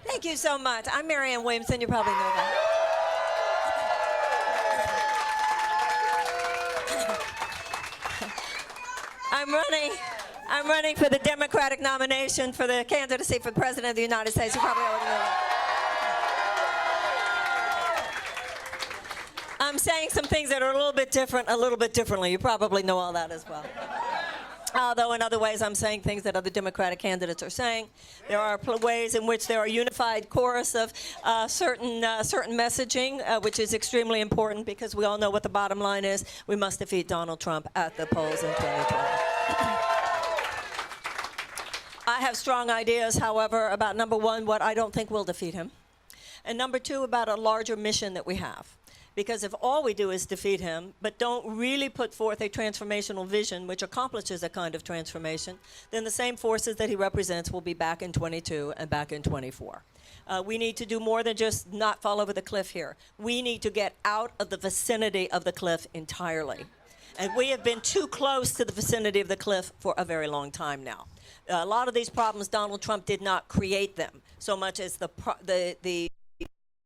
Thank you so much. I'm Marianne Williamson. You probably know that. I'm running for the Democratic nomination for the candidacy for President of the United States. You probably already know that. I'm saying some things that are a little bit differently. You probably know all that as well. Although in other ways I'm saying things that other Democratic candidates are saying. There are ways in which there are unified chorus of certain messaging, which is extremely important because we all know what the bottom line is. We must defeat Donald Trump at the polls in 2020. I have strong ideas, however, about number one, what I don't think will defeat him, and number two, about a larger mission that we have. Because if all we do is defeat him, but don't really put forth a transformational vision which accomplishes a kind of transformation, then the same forces that he represents will be back in 22 and back in 24. We need to do more than just not fall over the cliff here. We need to get out of the vicinity of the cliff entirely. And we have been too close to the vicinity of the cliff for a very long time now. A lot of these problems, Donald Trump did not create them so much as the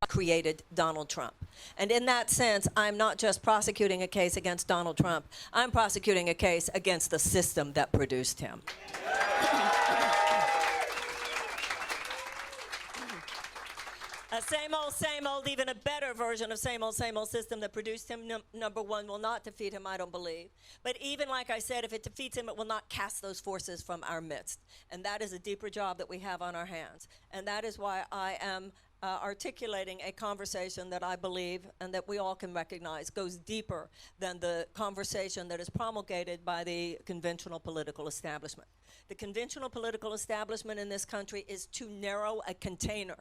created Donald Trump. And in that sense, I'm not just prosecuting a case against Donald Trump. I'm prosecuting a case against the system that produced him. A same old, even a better version of same old system that produced him, number one, will not defeat him, I don't believe. But even like I said, if it defeats him, it will not cast those forces from our midst. And that is a deeper job that we have on our hands. And that is why I am articulating a conversation that I believe and that we all can recognize goes deeper than the conversation that is promulgated by the conventional political establishment. The conventional political establishment in this country is too narrow a container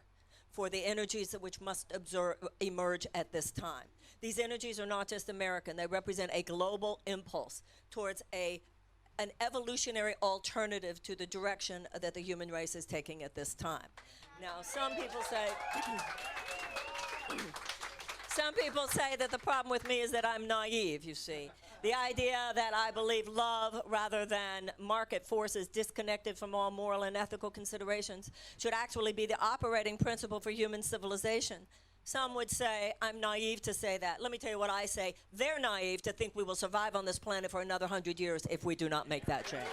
for the energies which must emerge at this time. These energies are not just American. They represent a global impulse towards an evolutionary alternative to the direction that the human race is taking at this time. Now, some people say that the problem with me is that I'm naive, you see. The idea that I believe love rather than market forces disconnected from all moral and ethical considerations should actually be the operating principle for human civilization. Some would say I'm naive to say that. Let me tell you what I say. They're naive to think we will survive on this planet for another 100 years if we do not make that change.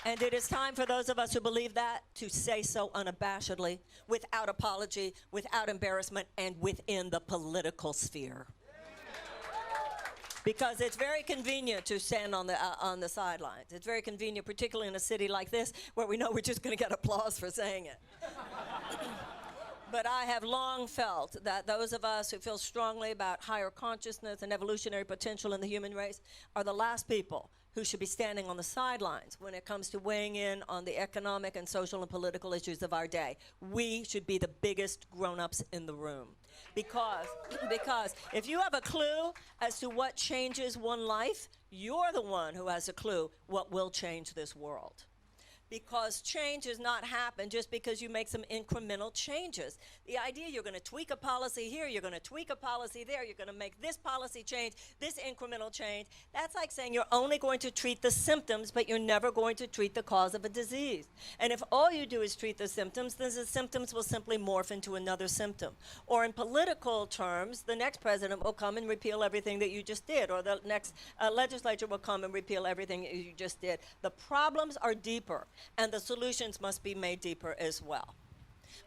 And it is time for those of us who believe that to say so unabashedly, without apology, without embarrassment, and within the political sphere. Because it's very convenient to stand on the sidelines. It's very convenient, particularly in a city like this, where we know we're just going to get applause for saying it. But I have long felt that those of us who feel strongly about higher consciousness and evolutionary potential in the human race are the last people who should be standing on the sidelines when it comes to weighing in on the economic and social and political issues of our day. We should be the biggest grown-ups in the room. Because if you have a clue as to what changes one life, you're the one who has a clue what will change this world. Because change does not happen just because you make some incremental changes. The idea you're going to tweak a policy here, you're going to tweak a policy there, you're going to make this policy change, this incremental change, that's like saying you're only going to treat the symptoms, but you're never going to treat the cause of a disease. And if all you do is treat the symptoms, then the symptoms will simply morph into another symptom. Or in political terms, the next president will come and repeal everything that you just did, or the next legislature will come and repeal everything that you just did. The problems are deeper. And the solutions must be made deeper as well.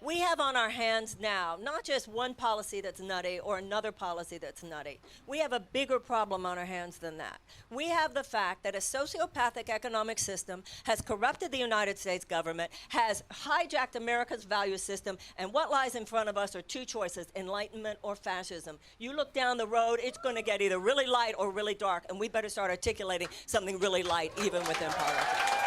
We have on our hands now not just one policy that's nutty or another policy that's nutty. We have a bigger problem on our hands than that. We have the fact that a sociopathic economic system has corrupted the United States government, has hijacked America's value system, and what lies in front of us are two choices, enlightenment or fascism. You look down the road, it's going to get either really light or really dark, and we better start articulating something really light even within politics.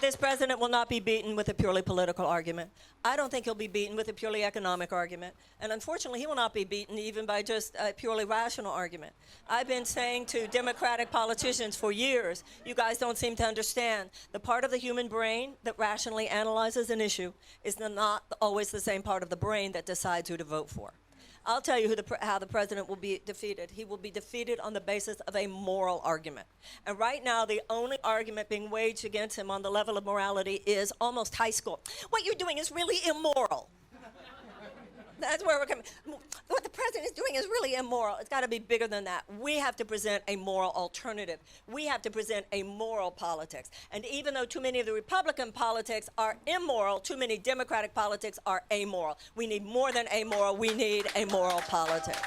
This president will not be beaten with a purely political argument. I don't think he'll be beaten with a purely economic argument. And unfortunately, he will not be beaten even by just a purely rational argument. I've been saying to Democratic politicians for years, you guys don't seem to understand. The part of the human brain that rationally analyzes an issue is not always the same part of the brain that decides who to vote for. I'll tell you how the president will be defeated. He will be defeated on the basis of a moral argument. And right now, the only argument being waged against him on the level of morality is almost high school. What you're doing is really immoral. That's where we're coming. What the president is doing is really immoral. It's got to be bigger than that. We have to present a moral alternative. We have to present a moral politics. And even though too many of the Republican politics are immoral, too many Democratic politics are amoral. We need more than amoral. We need a moral politics.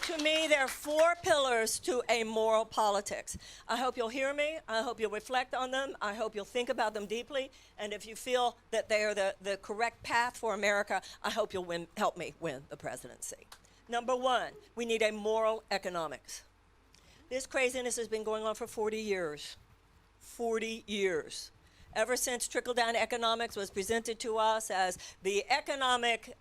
To me, there are 4 pillars to a moral politics. I hope you'll hear me. I hope you'll reflect on them. I hope you'll think about them deeply. And if you feel that they are the correct path for America, I hope you'll help me win the presidency. Number 1, we need a moral economics. This craziness has been going on for 40 years. 40 years. Ever since trickle-down economics was presented to us as the economic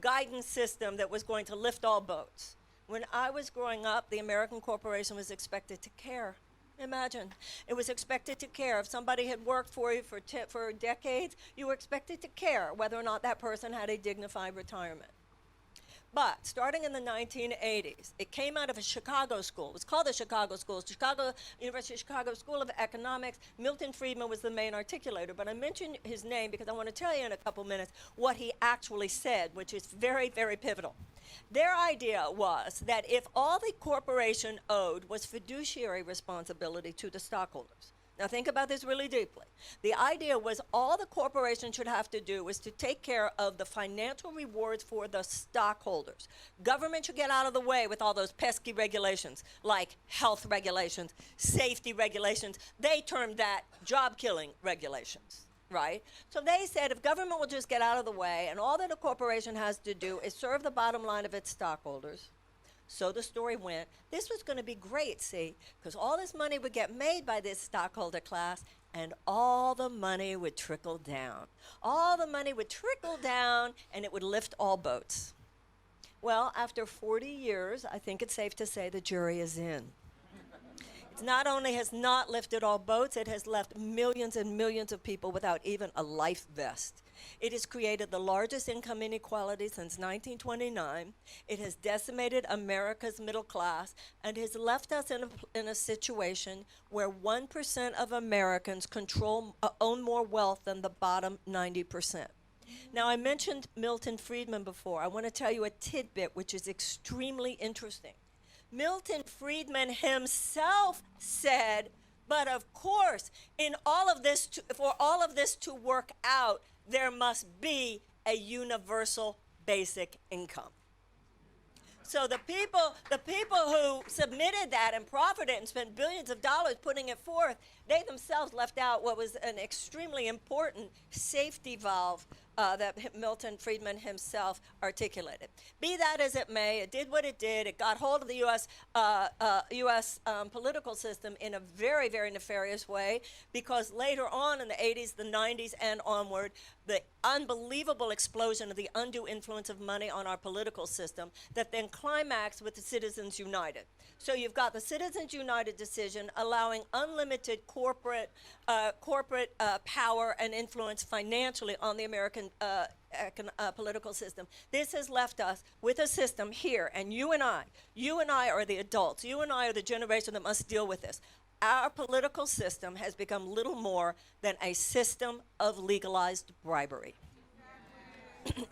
guidance system that was going to lift all boats. When I was growing up, the American corporation was expected to care. Imagine. It was expected to care. If somebody had worked for you for decades, you were expected to care whether or not that person had a dignified retirement. But starting in the 1980s, it came out of a Chicago school. It was called the Chicago School. University of Chicago School of Economics. Milton Friedman was the main articulator. But I mentioned his name because I want to tell you in a couple minutes what he actually said, which is very, very pivotal. Their idea was that if all the corporation owed was fiduciary responsibility to the stockholders. Now think about this really deeply. The idea was all the corporation should have to do was to take care of the financial rewards for the stockholders. Government should get out of the way with all those pesky regulations, like health regulations, safety regulations. They termed that job-killing regulations. Right? So they said if government will just get out of the way and all that a corporation has to do is serve the bottom line of its stockholders, so the story went, this was going to be great, see, because all this money would get made by this stockholder class and all the money would trickle down. All the money would trickle down and it would lift all boats. Well, after 40 years, I think it's safe to say the jury is in. Not only has not lifted all boats, it has left millions and millions of people without even a life vest. It has created the largest income inequality since 1929. It has decimated America's middle class and has left us in a situation where 1% of Americans own more wealth than the bottom 90%. Now, I mentioned Milton Friedman before. I want to tell you a tidbit which is extremely interesting. Milton Friedman himself said, but of course, for all of this to work out, there must be a universal basic income. So the people who submitted that and profited it and spent billions of dollars putting it forth, they themselves left out what was an extremely important safety valve that Milton Friedman himself articulated. Be that as it may, it did what it did. It got hold of the U.S. Political system in a very, very nefarious way because later on in the 80s, the 90s, and onward, the unbelievable explosion of the undue influence of money on our political system that then climaxed with the Citizens United. So you've got the Citizens United decision allowing unlimited corporate power and influence financially on the American political system. This has left us with a system here, and you and I are the adults. You and I are the generation that must deal with this. Our political system has become little more than a system of legalized bribery.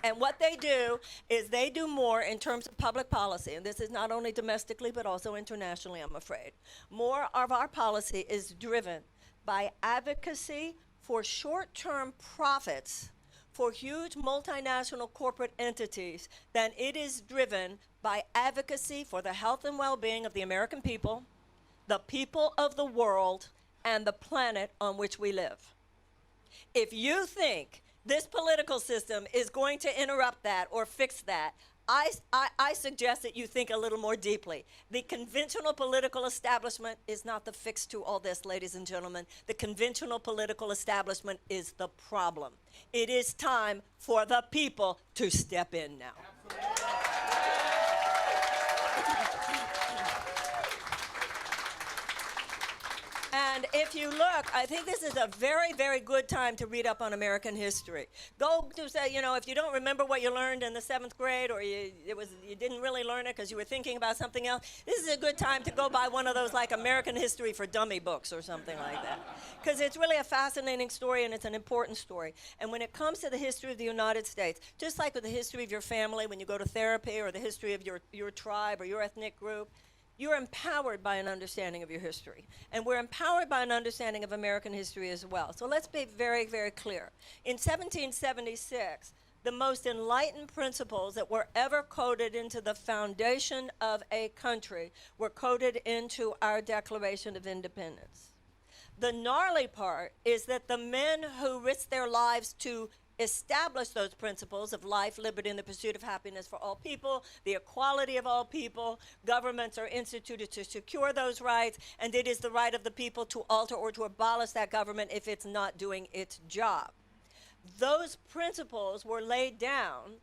And what they do is they do more in terms of public policy, and this is not only domestically but also internationally, I'm afraid. More of our policy is driven by advocacy for short-term profits for huge multinational corporate entities than it is driven by advocacy for the health and well-being of the American people, the people of the world, and the planet on which we live. If you think this political system is going to interrupt that or fix that, I suggest that you think a little more deeply. The conventional political establishment is not the fix to all this, ladies and gentlemen. The conventional political establishment is the problem. It is time for the people to step in now. And if you look, I think this is a very, very good time to read up on American history. Go to say, you know, if you don't remember what you learned in the 7th grade, or you didn't really learn it because you were thinking about something else, this is a good time to go buy one of those like American History for Dummy books or something like that. Because it's really a fascinating story and it's an important story. And when it comes to the history of the United States, just like with the history of your family when you go to therapy, or the history of your tribe or your ethnic group, you're empowered by an understanding of your history. And we're empowered by an understanding of American history as well. So let's be very, very clear. In 1776, the most enlightened principles that were ever coded into the foundation of a country were coded into our Declaration of Independence. The gnarly part is that the men who risked their lives to establish those principles of life, liberty, and the pursuit of happiness for all people, the equality of all people, governments are instituted to secure those rights, and it is the right of the people to alter or to abolish that government if it's not doing its job. Those principles were laid down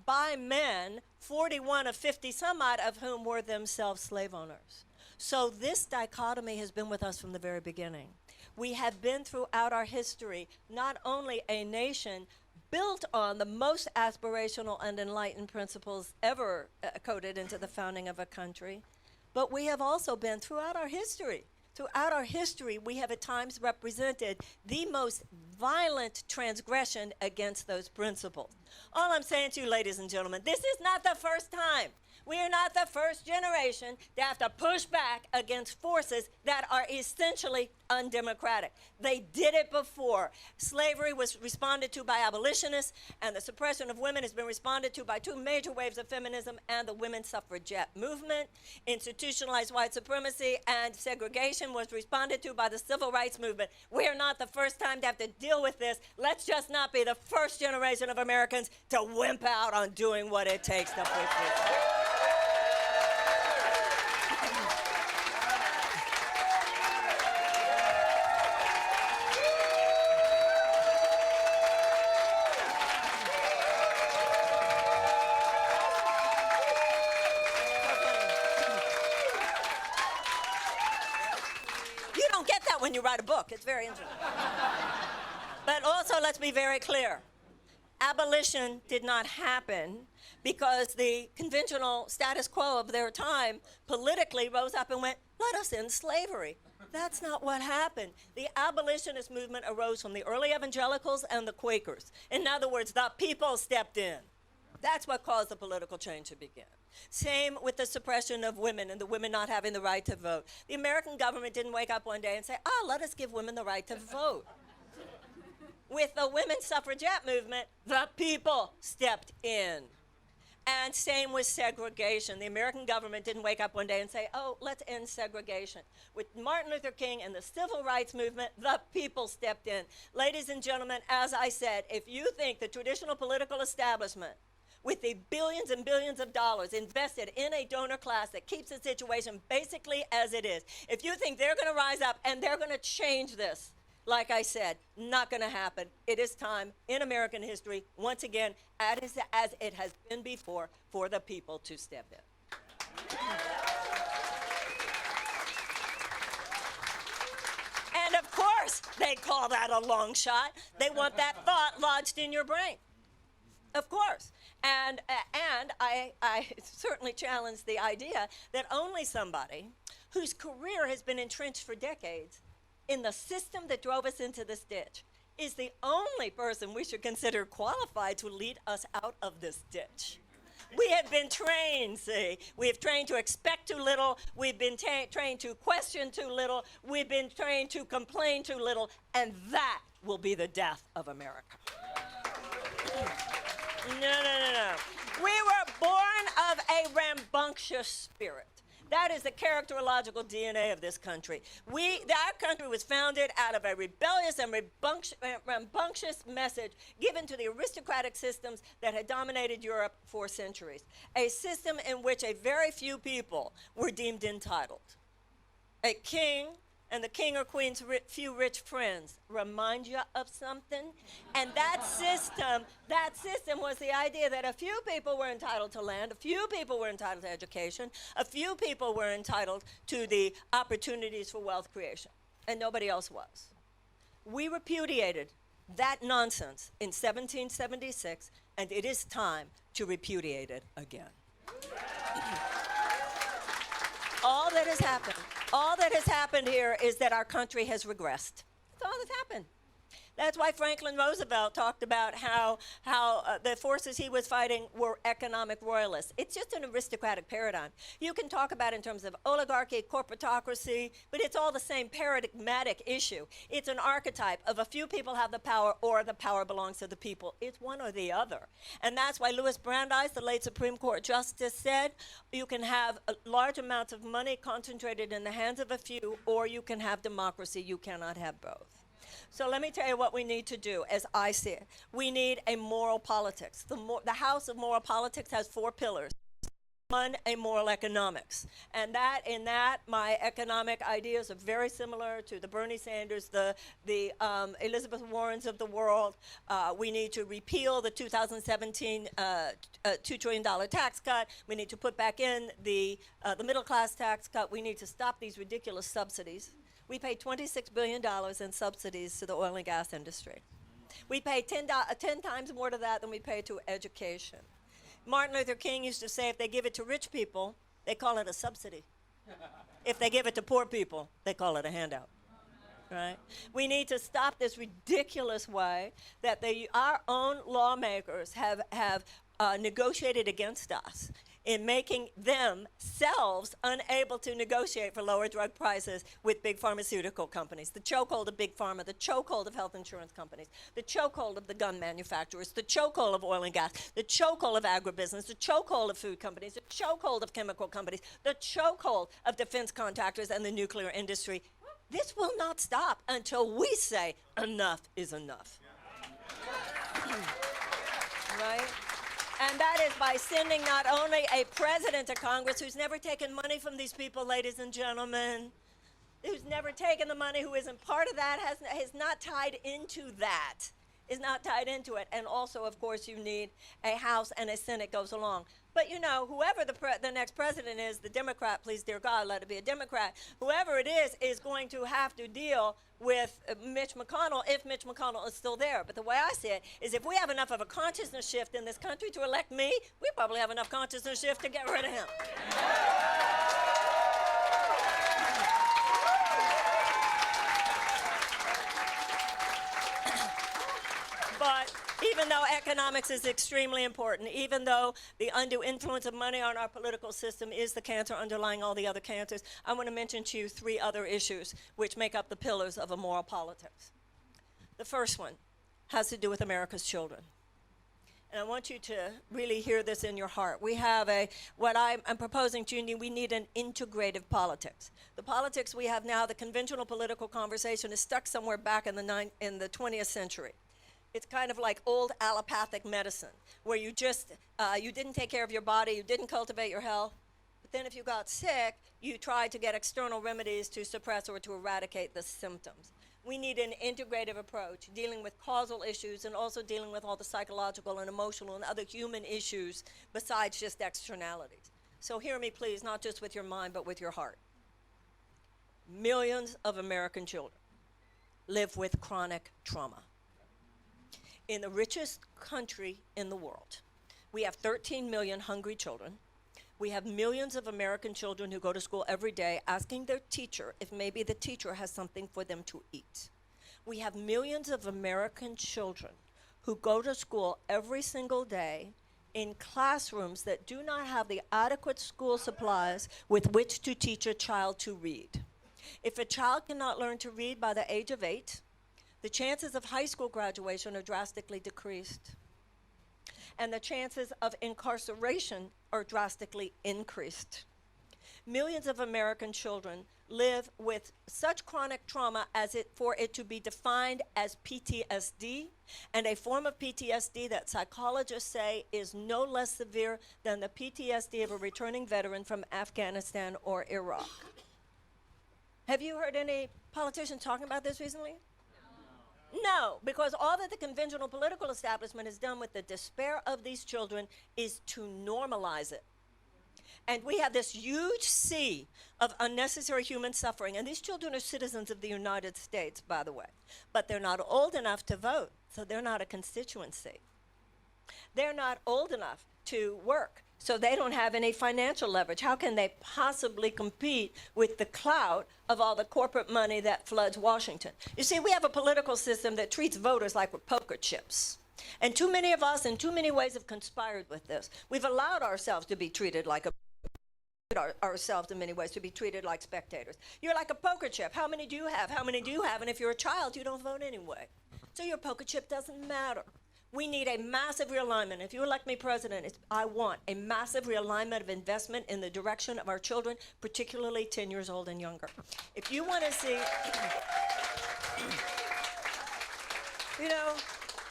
by men, 41 of 50 some odd of whom were themselves slave owners. So this dichotomy has been with us from the very beginning. We have been throughout our history not only a nation built on the most aspirational and enlightened principles ever coded into the founding of a country, but we have also been throughout our history. Throughout our history, we have at times represented the most violent transgression against those principles. All I'm saying to you, ladies and gentlemen, this is not the first time. We are not the first generation to have to push back against forces that are essentially undemocratic. They did it before. Slavery was responded to by abolitionists, and the suppression of women has been responded to by 2 major waves of feminism and the women's suffragette movement. Institutionalized white supremacy and segregation was responded to by the civil rights movement. We are not the first time to have to deal with this. Let's just not be the first generation of Americans to wimp out on doing what it takes to push this. When you write a book, it's very interesting. But also, let's be very clear. Abolition did not happen because the conventional status quo of their time politically rose up and went, let us end slavery. That's not what happened. The abolitionist movement arose from the early evangelicals and the Quakers. In other words, the people stepped in. That's what caused the political change to begin. Same with the suppression of women and the women not having the right to vote. The American government didn't wake up one day and say, let us give women the right to vote. With the women's suffragette movement, the people stepped in. And same with segregation. The American government didn't wake up one day and say, let's end segregation. With Martin Luther King and the civil rights movement, the people stepped in. Ladies and gentlemen, as I said, if you think the traditional political establishment with the billions and billions of dollars invested in a donor class that keeps the situation basically as it is, if you think they're going to rise up and they're going to change this, like I said, not going to happen. It is time in American history, once again, as it has been before, for the people to step in. And of course, they call that a long shot. They want that thought lodged in your brain. Of course. And I certainly challenge the idea that only somebody whose career has been entrenched for decades in the system that drove us into this ditch is the only person we should consider qualified to lead us out of this ditch. We have been trained, see. We have trained to expect too little. We've been trained to question too little. We've been trained to complain too little. And that will be the death of America. No. We were born of a rambunctious spirit. That is the characterological DNA of this country. Our country was founded out of a rebellious and rambunctious message given to the aristocratic systems that had dominated Europe for centuries. A system in which a very few people were deemed entitled. A king and the king or queen's few rich friends remind you of something? And that system was the idea that a few people were entitled to land, a few people were entitled to education, a few people were entitled to the opportunities for wealth creation. and nobody else was. We repudiated that nonsense in 1776, and it is time to repudiate it again. All that has happened here is that our country has regressed. That's all that's happened. That's why Franklin Roosevelt talked about how the forces he was fighting were economic royalists. It's just an aristocratic paradigm. You can talk about it in terms of oligarchy, corporatocracy, but it's all the same paradigmatic issue. It's an archetype of a few people have the power or the power belongs to the people. It's one or the other. And that's why Louis Brandeis, the late Supreme Court Justice, said you can have large amounts of money concentrated in the hands of a few, or you can have democracy. You cannot have both. So let me tell you what we need to do, as I see it. We need a moral politics. The House of Moral Politics has 4 pillars. 1, a moral economics. And in that, my economic ideas are very similar to the Bernie Sanders, the Elizabeth Warrens of the world. We need to repeal the 2017 $2 trillion tax cut. We need to put back in the middle class tax cut. We need to stop these ridiculous subsidies. We pay $26 billion in subsidies to the oil and gas industry. We pay 10 times more to that than we pay to education. Martin Luther King used to say if they give it to rich people, they call it a subsidy. If they give it to poor people, they call it a handout. Right? We need to stop this ridiculous way that our own lawmakers have negotiated against us in making themselves unable to negotiate for lower drug prices with big pharmaceutical companies. The chokehold of big pharma, the chokehold of health insurance companies, the chokehold of the gun manufacturers, the chokehold of oil and gas, the chokehold of agribusiness, the chokehold of food companies, the chokehold of chemical companies, the chokehold of defense contractors and the nuclear industry. This will not stop until we say enough is enough. Right? And that is by sending not only a president to Congress who's never taken money from these people, ladies and gentlemen, who's never taken the money, who isn't part of that, has not tied into that, is not tied into it. And also, of course, you need a House and a Senate goes along. But, you know, whoever the next president is, the Democrat, please, dear God, let it be a Democrat, whoever it is going to have to deal with Mitch McConnell if Mitch McConnell is still there. But the way I see it is if we have enough of a consciousness shift in this country to elect me, we probably have enough consciousness shift to get rid of him. But even though economics is extremely important, even though the undue influence of money on our political system is the cancer underlying all the other cancers, I want to mention to you 3 other issues which make up the pillars of a moral politics. The first one has to do with America's children. And I want you to really hear this in your heart. We have what I'm proposing to you, we need an integrative politics. The politics we have now, the conventional political conversation is stuck somewhere back in the 20th century. It's kind of like old allopathic medicine, where you just, you didn't take care of your body, you didn't cultivate your health, but then if you got sick, you tried to get external remedies to suppress or to eradicate the symptoms. We need an integrative approach, dealing with causal issues and also dealing with all the psychological and emotional and other human issues besides just externalities. So hear me, please, not just with your mind, but with your heart. Millions of American children live with chronic trauma. In the richest country in the world, we have 13 million hungry children. We have millions of American children who go to school every day asking their teacher if maybe the teacher has something for them to eat. We have millions of American children who go to school every single day in classrooms that do not have the adequate school supplies with which to teach a child to read. If a child cannot learn to read by the age of 8, the chances of high school graduation are drastically decreased. And the chances of incarceration are drastically increased. Millions of American children live with such chronic trauma for it to be defined as PTSD, and a form of PTSD that psychologists say is no less severe than the PTSD of a returning veteran from Afghanistan or Iraq. Have you heard any politicians talking about this recently? No, because all that the conventional political establishment has done with the despair of these children is to normalize it. And we have this huge sea of unnecessary human suffering. And these children are citizens of the United States, by the way. But they're not old enough to vote, so they're not a constituency. They're not old enough to work, so they don't have any financial leverage. How can they possibly compete with the clout of all the corporate money that floods Washington? You see, we have a political system that treats voters like we're poker chips. And too many of us in too many ways have conspired with this. We've allowed ourselves to be treated like ourselves in many ways to be treated like spectators. You're like a poker chip. How many do you have? How many do you have? And if you're a child, you don't vote anyway. So your poker chip doesn't matter. We need a massive realignment. If you elect me president, I want a massive realignment of investment in the direction of our children, particularly 10 years old and younger. If you want to see, you know,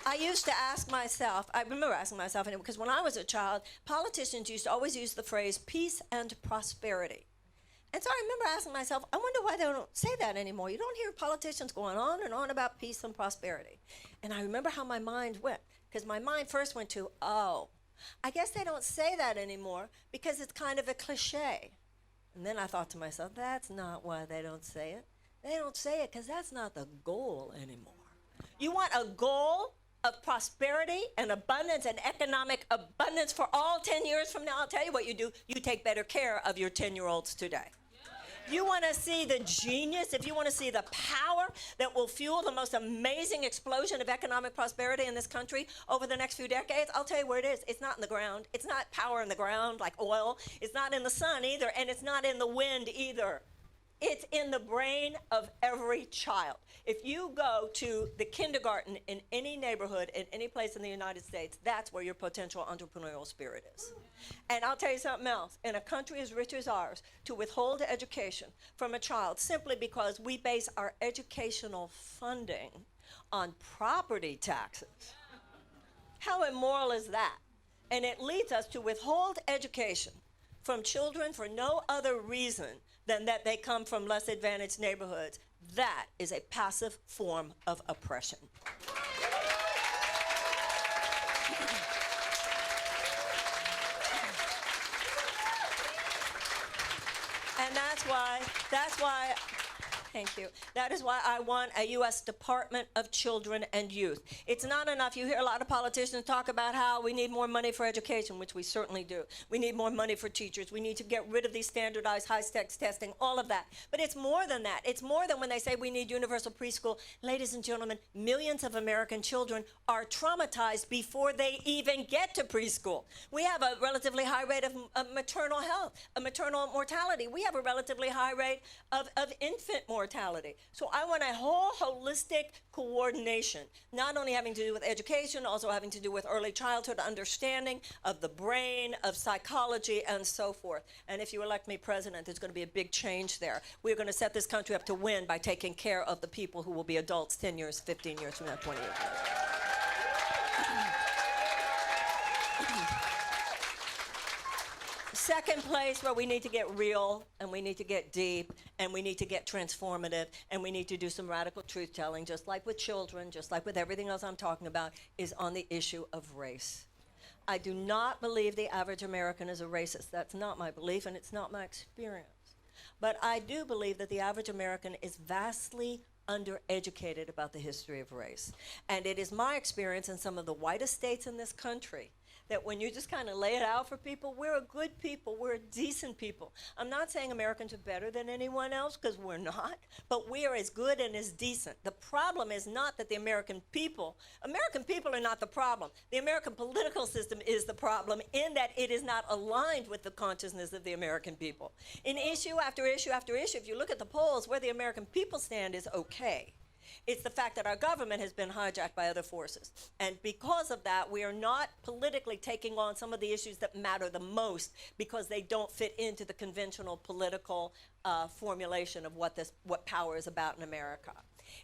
I used to ask myself, I remember asking myself, because when I was a child, politicians used to always use the phrase peace and prosperity. And so I remember asking myself, I wonder why they don't say that anymore. You don't hear politicians going on and on about peace and prosperity. And I remember how my mind went, because my mind first went to, oh, I guess they don't say that anymore because it's kind of a cliche. And then I thought to myself, that's not why they don't say it. They don't say it because that's not the goal anymore. You want a goal of prosperity and abundance and economic abundance for all 10 years from now? I'll tell you what you do. You take better care of your 10-year-olds today. You want to see the genius, if you want to see the power that will fuel the most amazing explosion of economic prosperity in this country over the next few decades, I'll tell you where it is. It's not in the ground. It's not power in the ground like oil. It's not in the sun either, and it's not in the wind either. It's in the brain of every child. If you go to the kindergarten in any neighborhood, in any place in the United States, that's where your potential entrepreneurial spirit is. And I'll tell you something else. In a country as rich as ours, to withhold education from a child simply because we base our educational funding on property taxes, how immoral is that? And it leads us to withhold education from children for no other reason than that they come from less advantaged neighborhoods. That is a passive form of oppression. And that's why, thank you. That is why I want a U.S. Department of Children and Youth. It's not enough. You hear a lot of politicians talk about how we need more money for education, which we certainly do. We need more money for teachers. We need to get rid of these standardized high-stakes testing, all of that. But it's more than that. It's more than when they say we need universal preschool. Ladies and gentlemen, millions of American children are traumatized before they even get to preschool. We have a relatively high rate of maternal health, maternal mortality. We have a relatively high rate of infant mortality. So I want a whole holistic coordination, not only having to do with education, also having to do with early childhood understanding of the brain, of psychology, and so forth. And if you elect me president, there's going to be a big change there. We're going to set this country up to win by taking care of the people who will be adults 10 years, 15 years from now, 20 years from now. Second place where we need to get real, and we need to get deep, and we need to get transformative, and we need to do some radical truth-telling, just like with children, just like with everything else I'm talking about, is on the issue of race. I do not believe the average American is a racist. That's not my belief, and it's not my experience. But I do believe that the average American is vastly undereducated about the history of race. And it is my experience in some of the whitest states in this country that when you just kind of lay it out for people, we're a good people, we're a decent people. I'm not saying Americans are better than anyone else, because we're not, but we are as good and as decent. The problem is not that the American people are not the problem. The American political system is the problem in that it is not aligned with the consciousness of the American people. In issue after issue after issue, if you look at the polls, where the American people stand is okay. It's the fact that our government has been hijacked by other forces. And because of that, we are not politically taking on some of the issues that matter the most because they don't fit into the conventional political formulation of what power is about in America.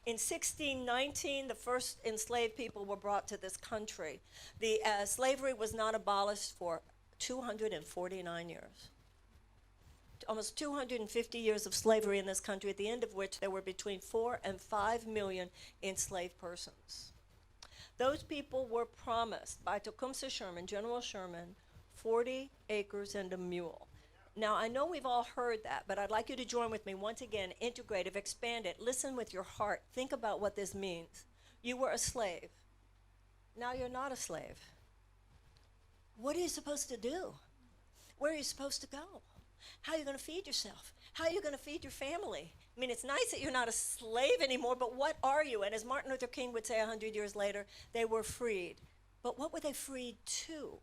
In 1619, the first enslaved people were brought to this country. The slavery was not abolished for 249 years. Almost 250 years of slavery in this country, at the end of which there were between 4 and 5 million enslaved persons. Those people were promised by Tecumseh Sherman, General Sherman, 40 acres and a mule. Now, I know we've all heard that, but I'd like you to join with me once again, integrative, expand it, listen with your heart, think about what this means. You were a slave. Now you're not a slave. What are you supposed to do? Where are you supposed to go? How are you going to feed yourself? How are you going to feed your family? I mean, it's nice that you're not a slave anymore, but what are you? And as Martin Luther King would say 100 years later, they were freed. But what were they freed to?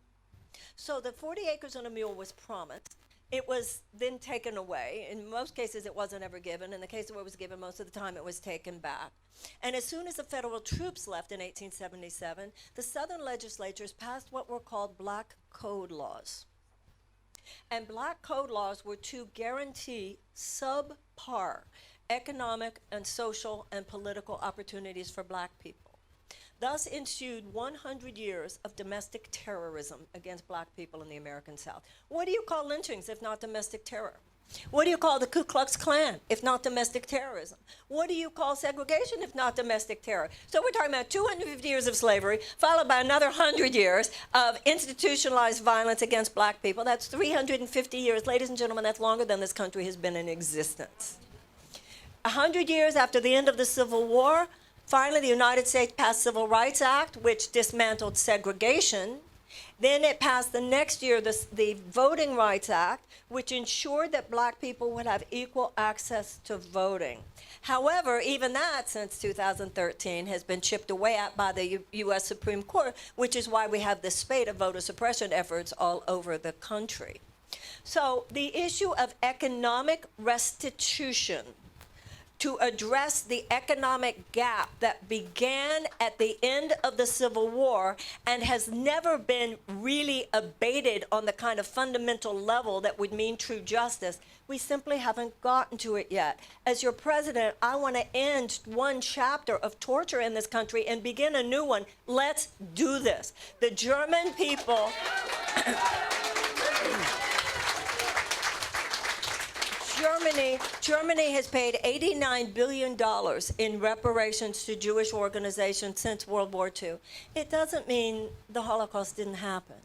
So the 40 acres and a mule was promised. It was then taken away. In most cases, it wasn't ever given. In the case where it was given, most of the time it was taken back. And as soon as the federal troops left in 1877, the Southern legislatures passed what were called Black Code laws. And Black Code laws were to guarantee subpar economic and social and political opportunities for black people. Thus ensued 100 years of domestic terrorism against black people in the American South. What do you call lynchings if not domestic terror? What do you call the Ku Klux Klan if not domestic terrorism? What do you call segregation if not domestic terror? So we're talking about 250 years of slavery, followed by another 100 years of institutionalized violence against black people. That's 350 years. Ladies and gentlemen, that's longer than this country has been in existence. 100 years after the end of the Civil War, finally, the United States passed the Civil Rights Act, which dismantled segregation. Then it passed the next year the Voting Rights Act, which ensured that black people would have equal access to voting. However, even that, since 2013, has been chipped away at by the U.S. Supreme Court, which is why we have this spate of voter suppression efforts all over the country. So the issue of economic restitution to address the economic gap that began at the end of the Civil War and has never been really abated on the kind of fundamental level that would mean true justice, we simply haven't gotten to it yet. As your president, I want to end one chapter of torture in this country and begin a new one. Let's do this. The German people... Germany has paid $89 billion in reparations to Jewish organizations since World War II. It doesn't mean the Holocaust didn't happen,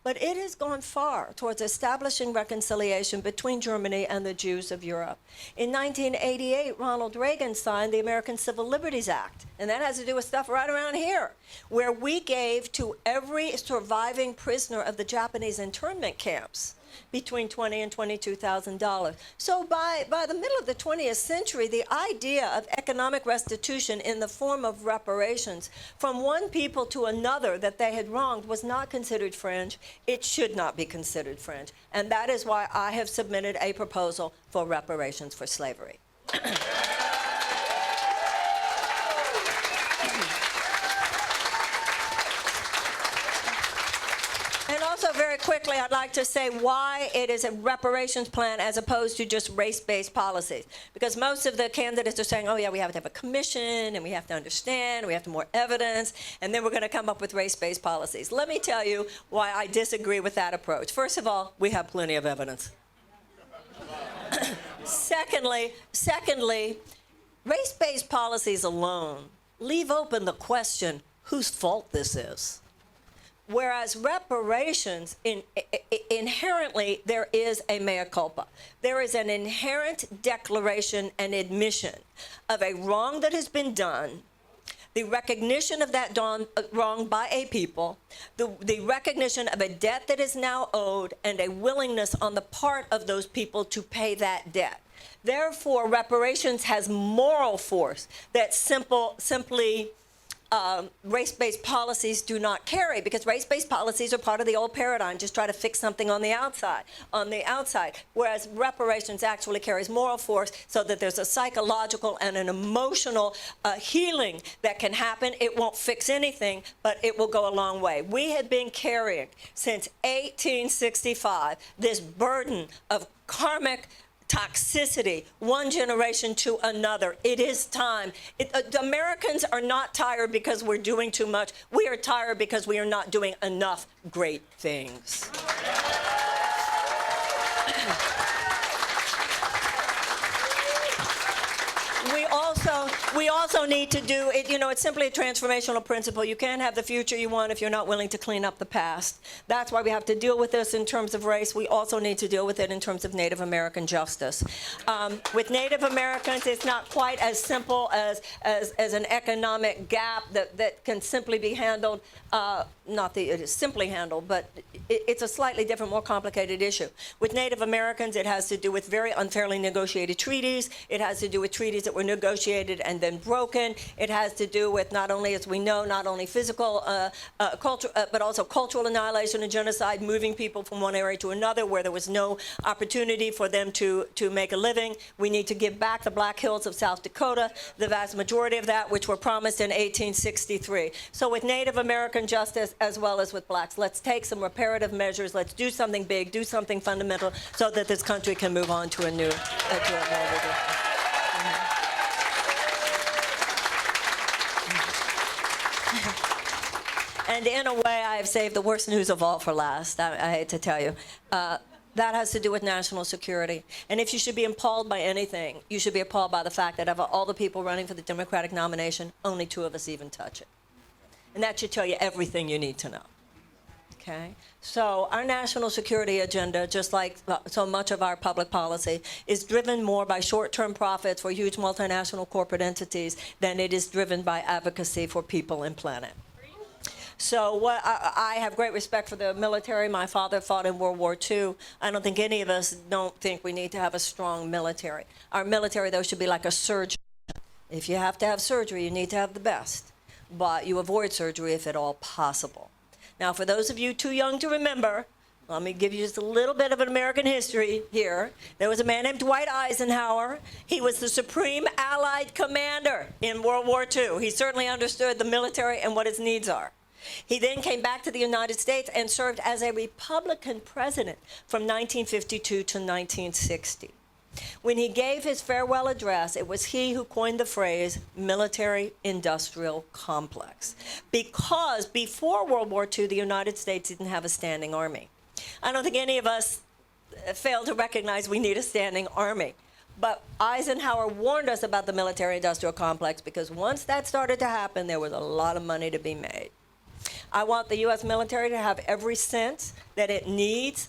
but it has gone far towards establishing reconciliation between Germany and the Jews of Europe. In 1988, Ronald Reagan signed the American Civil Liberties Act, and that has to do with stuff right around here, where we gave to every surviving prisoner of the Japanese internment camps between $20,000 and $22,000. So by the middle of the 20th century, the idea of economic restitution in the form of reparations from one people to another that they had wronged was not considered fringe. It should not be considered fringe. And that is why I have submitted a proposal for reparations for slavery. Very quickly, I'd like to say why it is a reparations plan as opposed to just race-based policies. Because most of the candidates are saying, oh yeah, we have to have a commission, and we have to understand, we have to more evidence, and then we're going to come up with race-based policies. Let me tell you why I disagree with that approach. First of all, we have plenty of evidence. Secondly, race-based policies alone leave open the question whose fault this is. Whereas reparations, inherently, there is a mea culpa. There is an inherent declaration and admission of a wrong that has been done, the recognition of that wrong by a people, the recognition of a debt that is now owed, and a willingness on the part of those people to pay that debt. Therefore, reparations has moral force that simply race-based policies do not carry, because race-based policies are part of the old paradigm, just try to fix something on the outside, whereas reparations actually carries moral force so that there's a psychological and an emotional healing that can happen. It won't fix anything, but it will go a long way. We have been carrying since 1865 this burden of karmic toxicity, one generation to another. It is time. Americans are not tired because we're doing too much. We are tired because we are not doing enough great things. We also We also need to do it, it's simply a transformational principle. You can't have the future you want if you're not willing to clean up the past. That's why we have to deal with this in terms of race. We also need to deal with it in terms of Native American justice. With Native Americans, it's not quite as simple as an economic gap that can simply be handled. Not that it is simply handled, but it's a slightly different, more complicated issue. With Native Americans, it has to do with very unfairly negotiated treaties. It has to do with treaties that were negotiated and then broken. It has to do with not only, as we know, not only physical, but also cultural annihilation and genocide, moving people from one area to another where there was no opportunity for them to make a living. We need to give back the Black Hills of South Dakota, the vast majority of that, which were promised in 1863. So with Native American justice as well as with blacks, let's take some reparative measures. Let's do something big, do something fundamental so that this country can move on to a new, And in a way, I have saved the worst news of all for last. I hate to tell you. That has to do with national security. And if you should be appalled by anything, you should be appalled by the fact that of all the people running for the Democratic nomination, only 2 of us even touch it. And that should tell you everything you need to know. Okay? So our national security agenda, just like so much of our public policy, is driven more by short-term profits for huge multinational corporate entities than it is driven by advocacy for people and planet. So I have great respect for the military. My father fought in World War II. I don't think any of us don't think we need to have a strong military. Our military, though, should be like a surgeon. If you have to have surgery, you need to have the best. But you avoid surgery if at all possible. Now, for those of you too young to remember, let me give you just a little bit of an American history here. There was a man named Dwight Eisenhower. He was the supreme Allied commander in World War II. He certainly understood the military and what its needs are. He then came back to the United States and served as a Republican president from 1952 to 1960. When he gave his farewell address, it was he who coined the phrase military-industrial complex. Because before World War II, the United States didn't have a standing army. I don't think any of us fail to recognize we need a standing army. But Eisenhower warned us about the military-industrial complex because once that started to happen, there was a lot of money to be made. I want the U.S. military to have every cent that it needs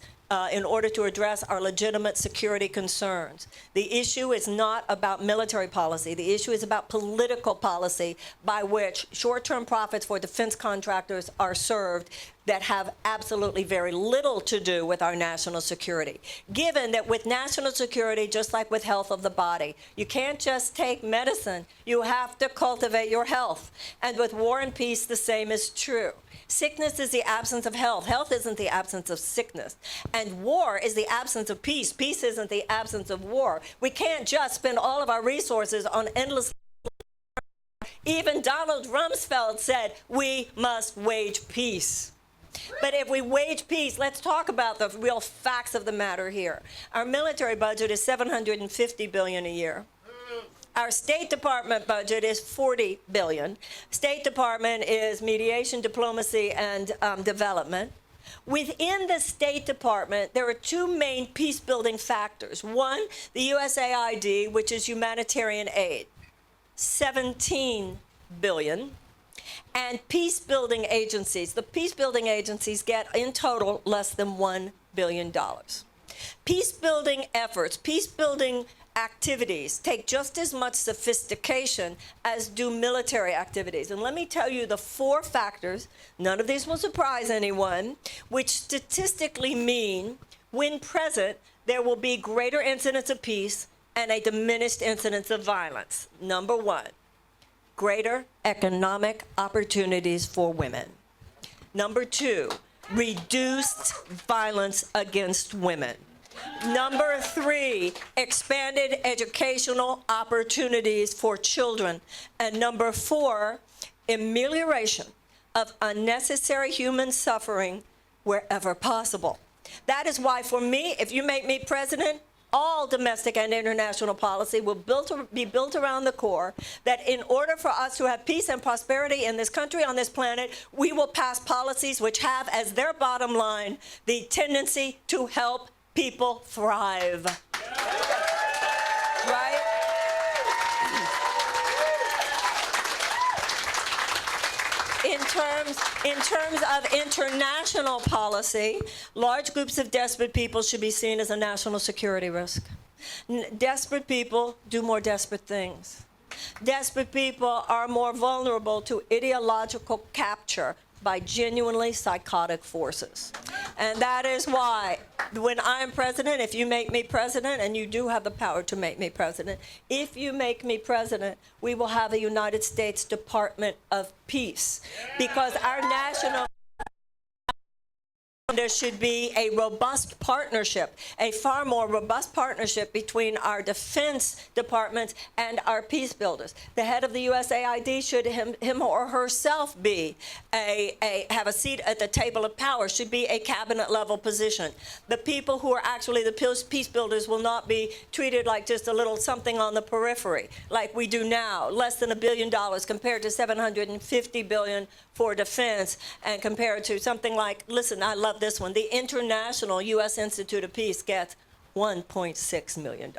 in order to address our legitimate security concerns. The issue is not about military policy. The issue is about political policy by which short-term profits for defense contractors are served that have absolutely very little to do with our national security. Given that with national security, just like with health of the body, you can't just take medicine, you have to cultivate your health. And with war and peace, the same is true. Sickness is the absence of health. Health isn't the absence of sickness. And war is the absence of peace. Peace isn't the absence of war. We can't just spend all of our resources on endless. Even Donald Rumsfeld said, we must wage peace. But if we wage peace, let's talk about the real facts of the matter here. Our military budget is $750 billion a year. Our State Department budget is $40 billion. State Department is mediation, diplomacy, and development. Within the State Department, there are 2 main peace-building factors. One, the USAID, which is humanitarian aid, $17 billion. And peace-building agencies. The peace-building agencies get, in total, less than $1 billion. Peace-building efforts, peace-building activities take just as much sophistication as do military activities. And let me tell you the 4 factors, none of these will surprise anyone, which statistically mean, when present, there will be greater incidence of peace and a diminished incidence of violence. Number 1, greater economic opportunities for women. Number 2, reduced violence against women. Number 3, expanded educational opportunities for children. And number 4, amelioration of unnecessary human suffering wherever possible. That is why, for me, if you make me president, all domestic and international policy will be built around the core that in order for us to have peace and prosperity in this country, on this planet, we will pass policies which have as their bottom line the tendency to help people thrive. Right? in terms of international policy, large groups of desperate people should be seen as a national security risk. Desperate people do more desperate things. Desperate people are more vulnerable to ideological capture by genuinely psychotic forces. And that is why, when I'm president, if you make me president, and you do have the power to make me president, if you make me president, we will have a United States Department of Peace. Because our national... There should be a robust partnership, a far more robust partnership between our defense departments and our peace builders. The head of the USAID should him or herself be have a seat at the table of power, should be a cabinet level position. The people who are actually the peace builders will not be treated like just a little something on the periphery, like we do now, less than $1 billion compared to $750 billion for defense, and compared to something like, listen, I love this one, the International U.S. Institute of Peace gets $1.6 million.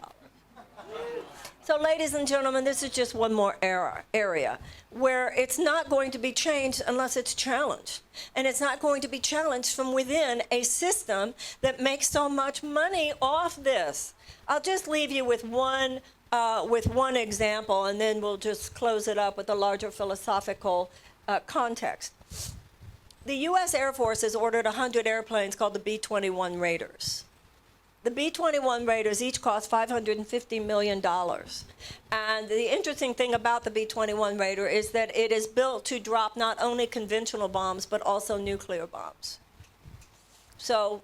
So, ladies and gentlemen, this is just one more area where it's not going to be changed unless it's challenged. And it's not going to be challenged from within a system that makes so much money off this. I'll just leave you with one example, and then we'll just close it up with a larger philosophical context. The U.S. Air Force has ordered 100 airplanes called the B-21 Raiders. The B-21 Raiders each cost $550 million. And the interesting thing about the B-21 Raider is that it is built to drop not only conventional bombs, but also nuclear bombs. So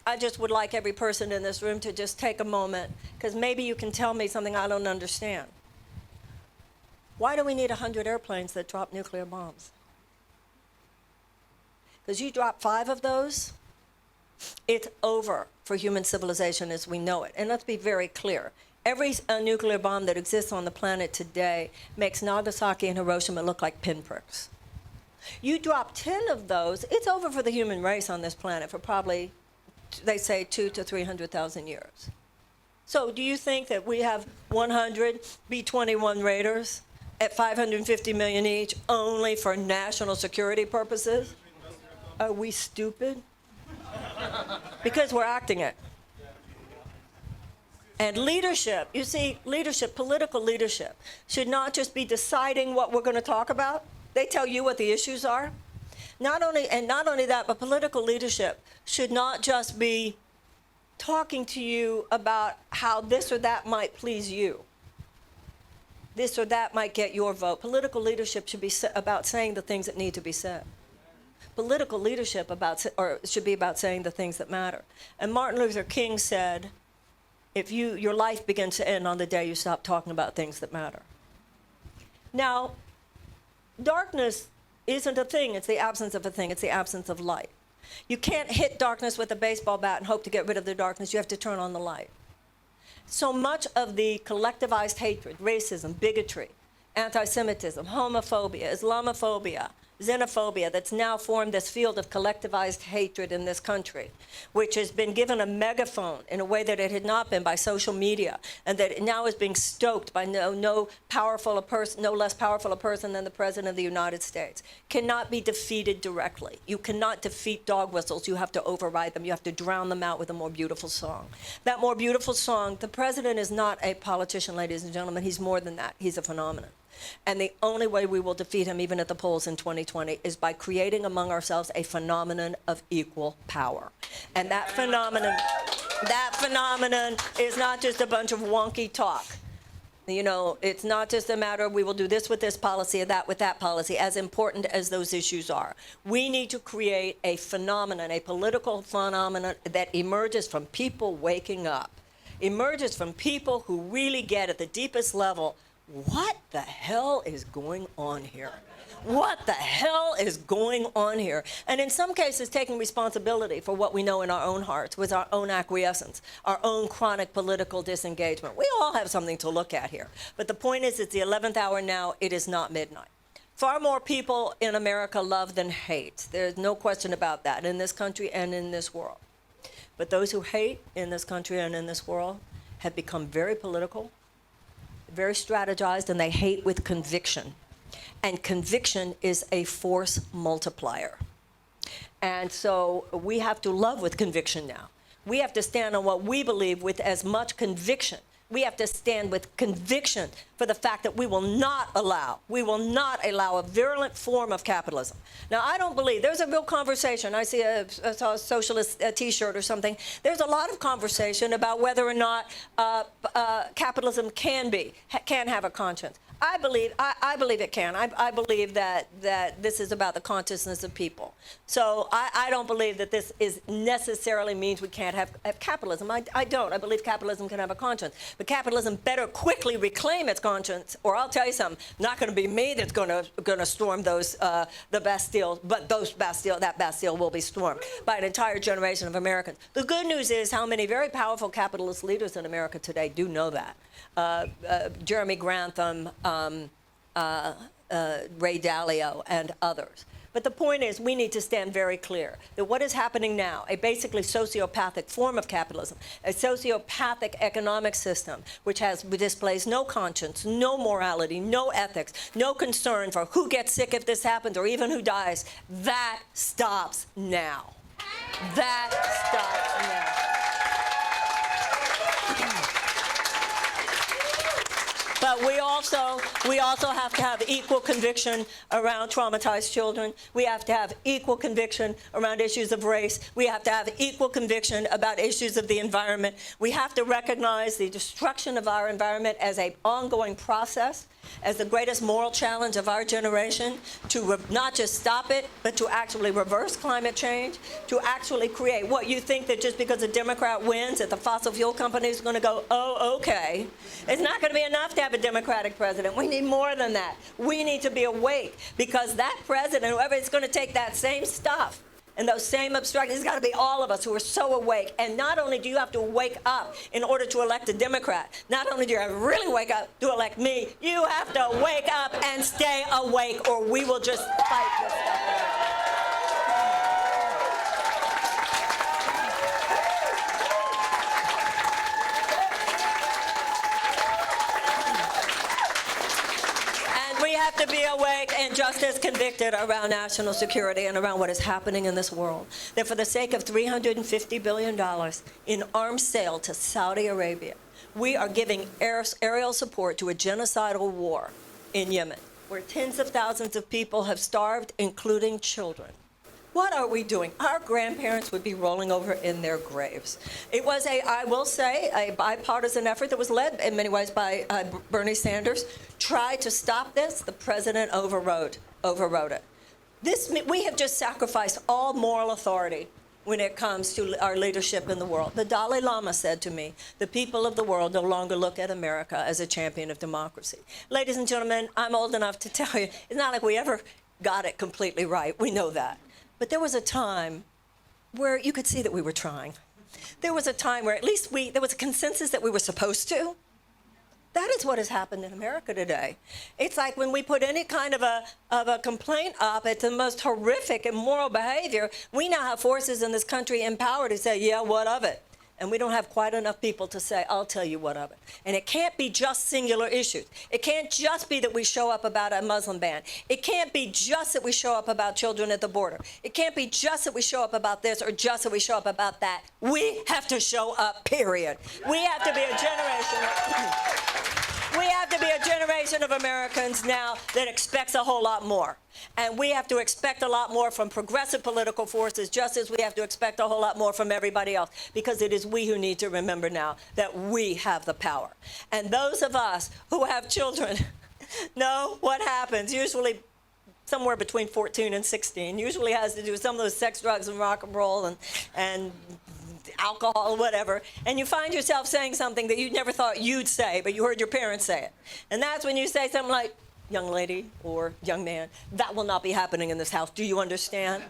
I just would like every person in this room to just take a moment, because maybe you can tell me something I don't understand. Why do we need 100 airplanes that drop nuclear bombs? Because you drop 5 of those, it's over for human civilization as we know it. And let's be very clear. Every nuclear bomb that exists on the planet today makes Nagasaki and Hiroshima look like pinpricks. You drop 10 of those, it's over for the human race on this planet for probably, they say, 200,000 to 300,000 years. So do you think that we have 100 B-21 Raiders at $550 million each only for national security purposes? Are we stupid? Because we're acting it. And leadership, you see, leadership, political leadership, should not just be deciding what we're going to talk about. They tell you what the issues are. Not only that, but political leadership should not just be talking to you about how this or that might please you. This or that might get your vote. Political leadership should be about saying the things that need to be said. Political leadership should be about saying the things that matter. And Martin Luther King said, if your life begins to end on the day you stop talking about things that matter. Now, darkness isn't a thing. It's the absence of a thing. It's the absence of light. You can't hit darkness with a baseball bat and hope to get rid of the darkness. You have to turn on the light. So much of the collectivized hatred, racism, bigotry, anti-Semitism, homophobia, Islamophobia, xenophobia that's now formed this field of collectivized hatred in this country, which has been given a megaphone in a way that it had not been by social media, and that it now is being stoked by no less powerful a person than the President of the United States, cannot be defeated directly. You cannot defeat dog whistles. You have to override them. You have to drown them out with a more beautiful song. That more beautiful song, the President is not a politician, ladies and gentlemen. He's more than that. He's a phenomenon. And the only way we will defeat him, even at the polls in 2020, is by creating among ourselves a phenomenon of equal power. And that phenomenon is not just a bunch of wonky talk. You know, it's not just a matter of we will do this with this policy or that with that policy, as important as those issues are. We need to create a phenomenon, a political phenomenon that emerges from people waking up, emerges from people who really get at the deepest level, what the hell is going on here? What the hell is going on here? And in some cases, taking responsibility for what we know in our own hearts with our own acquiescence, our own chronic political disengagement. We all have something to look at here. But the point is, it's the 11th hour now. It is not midnight. Far more people in America love than hate. There's no question about that in this country and in this world. But those who hate in this country and in this world have become very political, very strategized, and they hate with conviction. And conviction is a force multiplier. And so we have to love with conviction now. We have to stand on what we believe with as much conviction. We have to stand with conviction for the fact that we will not allow a virulent form of capitalism. Now, I don't believe, there's a real conversation. I saw a socialist T-shirt or something. There's a lot of conversation about whether or not capitalism can have a conscience. I believe it can. I believe that this is about the consciousness of people. So I don't believe that this necessarily means we can't have capitalism. I don't. I believe capitalism can have a conscience. But capitalism better quickly reclaim its conscience, or I'll tell you something, not going to be me that's going to storm the Bastille, but that Bastille will be stormed by an entire generation of Americans. The good news is how many very powerful capitalist leaders in America today do know that. Jeremy Grantham, Ray Dalio, and others. But the point is, we need to stand very clear that what is happening now, a basically sociopathic form of capitalism, a sociopathic economic system, which displays no conscience, no morality, no ethics, no concern for who gets sick if this happens or even who dies, that stops now. That stops now. But we also have to have equal conviction around traumatized children. We have to have equal conviction around issues of race. We have to have equal conviction about issues of the environment. We have to recognize the destruction of our environment as an ongoing process, as the greatest moral challenge of our generation, to not just stop it, but to actually reverse climate change, to actually create what you think that just because a Democrat wins, that the fossil fuel company is going to go, oh, okay. It's not going to be enough to have a Democratic president. We need more than that. We need to be awake, because that president, whoever is going to take that same stuff and those same obstructions, it's got to be all of us who are so awake. And not only do you have to wake up in order to elect a Democrat, not only do you have to really wake up to elect me, you have to wake up and stay awake, or we will just fight this stuff. To be awake and just as convicted around national security and around what is happening in this world. That for the sake of $350 billion in arms sale to Saudi Arabia, we are giving aerial support to a genocidal war in Yemen, where tens of thousands of people have starved, including children. What are we doing? Our grandparents would be rolling over in their graves. It was I will say, a bipartisan effort that was led in many ways by Bernie Sanders. Tried to stop this. The president overrode it. We have just sacrificed all moral authority when it comes to our leadership in the world. The Dalai Lama said to me, the people of the world no longer look at America as a champion of democracy. Ladies and gentlemen, I'm old enough to tell you, it's not like we ever got it completely right. We know that. But there was a time where you could see that we were trying. There was a time where at least there was a consensus that we were supposed to. That is what has happened in America today. It's like when we put any kind of a complaint up at the most horrific immoral behavior, we now have forces in this country in power to say, yeah, what of it? And we don't have quite enough people to say, I'll tell you what of it. And it can't be just singular issues. It can't just be that we show up about a Muslim ban. It can't be just that we show up about children at the border. It can't be just that we show up about this or just that we show up about that. We have to show up, period. We have to be a generation. We have to be a generation of Americans now that expects a whole lot more. And we have to expect a lot more from progressive political forces, just as we have to expect a whole lot more from everybody else, because it is we who need to remember now that we have the power. And those of us who have children know what happens, usually somewhere between 14 and 16, usually has to do with some of those sex, drugs, and rock and roll and alcohol, whatever, and you find yourself saying something that you never thought you'd say, but you heard your parents say it. And that's when you say something like, young lady or young man, that will not be happening in this house. Do you understand?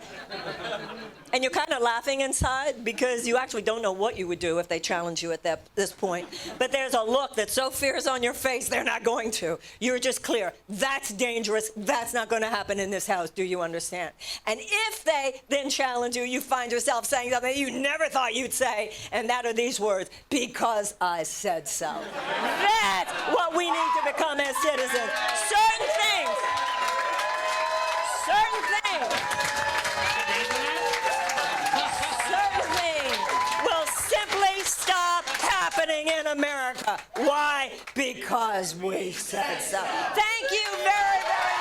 And you're kind of laughing inside because you actually don't know what you would do if they challenge you at this point. But there's a look that's so fierce on your face, they're not going to. You're just clear. That's dangerous. That's not going to happen in this house. Do you understand? And if they then challenge you, you find yourself saying something you never thought you'd say, and that are these words, because I said so. That's what we need to become as citizens. Certain things America. Why? Because we said so. Thank you very, very much.